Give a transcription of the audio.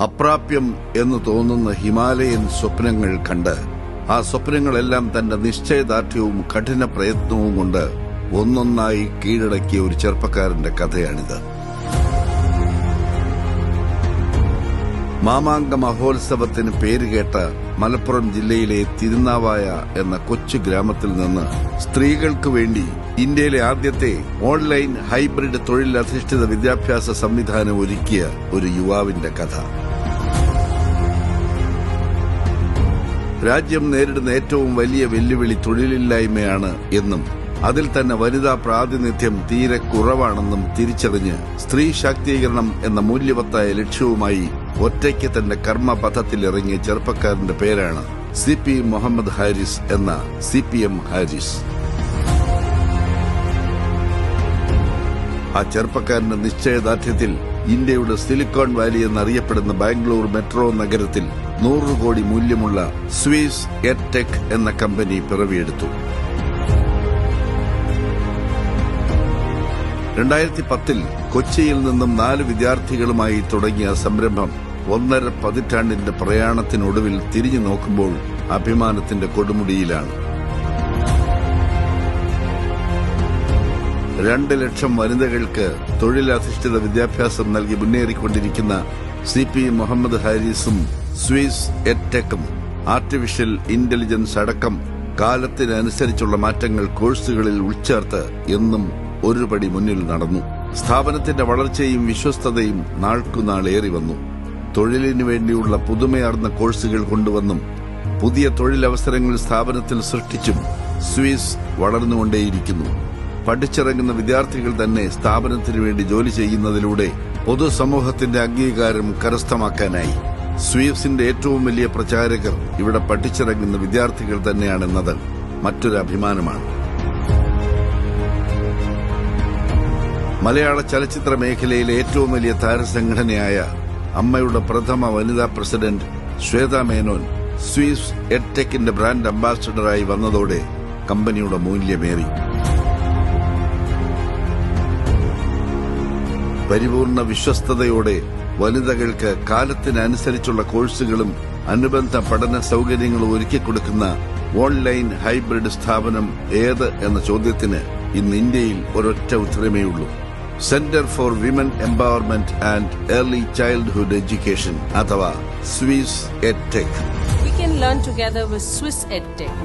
അപ്രാപ്യം എന്ന് തോന്നുന്ന ഹിമാലയൻ സ്വപ്നങ്ങൾ കണ്ട് ആ സ്വപ്നങ്ങളെല്ലാം തന്റെ നിശ്ചയദാർഢ്യവും കഠിന പ്രയത്നവും കൊണ്ട് ഒന്നൊന്നായി കീഴടക്കിയ ഒരു ചെറുപ്പക്കാരന്റെ കഥയാണിത്. മാമാങ്ക മഹോത്സവത്തിന് പേരുകേട്ട മലപ്പുറം ജില്ലയിലെ തിരുനാവായ എന്ന കൊച്ചു ഗ്രാമത്തിൽ നിന്ന് സ്ത്രീകൾക്ക് വേണ്ടി ഇന്ത്യയിലെ ആദ്യത്തെ ഓൺലൈൻ ഹൈബ്രിഡ് തൊഴിലധിഷ്ഠിത വിദ്യാഭ്യാസ സംവിധാനം ഒരുക്കിയ ഒരു യുവാവിന്റെ കഥ. രാജ്യം നേരിടുന്ന ഏറ്റവും വലിയ വെല്ലുവിളി തൊഴിലില്ലായ്മയാണ് എന്നും അതിൽ തന്നെ വനിതാ പ്രാതിനിധ്യം തീരെ കുറവാണെന്നും തിരിച്ചറിഞ്ഞ് സ്ത്രീ ശാക്തീകരണം എന്ന മൂല്യവത്തായ ലക്ഷ്യവുമായി ഒറ്റയ്ക്ക് തന്റെ കർമ്മപഥത്തിലിറങ്ങിയ ചെറുപ്പക്കാരന്റെ പേരാണ് CP മുഹമ്മദ് ഹാരിസ് എന്ന CPM ഹാരിസ്. ആ ചെറുപ്പക്കാരന്റെ നിശ്ചയദാർഢ്യത്തിൽ ഇന്ത്യയുടെ സിലിക്കോൺ വാലി എന്നറിയപ്പെടുന്ന ബാംഗ്ലൂർ മെട്രോ നഗരത്തിൽ 100 കോടി മൂല്യമുള്ള സ്വിസ് എഡ്ടെക് എന്ന കമ്പനി പിറവിയെടുത്തു. 2010 കൊച്ചിയിൽ നിന്നും 4 വിദ്യാർത്ഥികളുമായി തുടങ്ങിയ സംരംഭം 1.5 പതിറ്റാണ്ടിന്റെ പ്രയാണത്തിനൊടുവിൽ തിരിഞ്ഞു നോക്കുമ്പോൾ അഭിമാനത്തിന്റെ കൊടുമുടിയിലാണ്. 2 ലക്ഷം വനിതകൾക്ക് തൊഴിലധിഷ്ഠിത വിദ്യാഭ്യാസം നൽകി മുന്നേറിക്കൊണ്ടിരിക്കുന്ന CP മുഹമ്മദ് ഹാരിസും സ്വിസ് എഡ്ടെക്കും ആർട്ടിഫിഷ്യൽ ഇന്റലിജൻസ് അടക്കം കാലത്തിനനുസരിച്ചുള്ള മാറ്റങ്ങൾ കോഴ്സുകളിൽ ഉൾച്ചേർത്ത് എന്നും ഒരുപടി മുന്നിൽ നടന്നു. സ്ഥാപനത്തിന്റെ വളർച്ചയും വിശ്വസ്തതയും നാൾക്കുനാളേറി വന്നു. തൊഴിലിനു വേണ്ടിയുള്ള പുതുമയാർന്ന കോഴ്സുകൾ കൊണ്ടുവന്നും പുതിയ തൊഴിലവസരങ്ങൾ സ്ഥാപനത്തിൽ സൃഷ്ടിച്ചും സ്വിസ് വളർന്നുകൊണ്ടേയിരിക്കുന്നു. പഠിച്ചിറങ്ങുന്ന വിദ്യാർത്ഥികൾ തന്നെ സ്ഥാപനത്തിനു വേണ്ടി ജോലി ചെയ്യുന്നതിലൂടെ പൊതുസമൂഹത്തിന്റെ അംഗീകാരം കരസ്ഥമാക്കാനായി. സ്വിസിന്റെ ഏറ്റവും വലിയ പ്രചാരകർ ഇവിടെ പഠിച്ചിറങ്ങുന്ന വിദ്യാർത്ഥികൾ തന്നെയാണെന്നത് മറ്റൊരു അഭിമാനമാണ്. മലയാള ചലച്ചിത്ര മേഖലയിലെ ഏറ്റവും വലിയ താരസംഘടനയായ അമ്മയുടെ പ്രഥമ വനിതാ പ്രസിഡന്റ് ശ്വേത മേനോൻ സ്വിസ് എഡ്ടെക്കിന്റെ ബ്രാൻഡ് അംബാസഡറായി വന്നതോടെ കമ്പനിയുടെ മൂല്യമേറി. പരിപൂർണ വിശ്വസ്തയോടെ വനിതകൾക്ക് കാലത്തിനനുസരിച്ചുള്ള കോഴ്സുകളും അനുബന്ധ പഠന സൌകര്യങ്ങളും ഒരുക്കിക്കൊടുക്കുന്ന ഓൺലൈൻ ഹൈബ്രിഡ് സ്ഥാപനം ഏത് എന്ന ചോദ്യത്തിന് ഇന്ന് ഇന്ത്യയിൽ ഒരൊറ്റ ഉത്തരമേയുള്ളൂ: centre for women empowerment and early childhood education അഥവാ Swiss edtech. We can learn together with Swiss EdTech.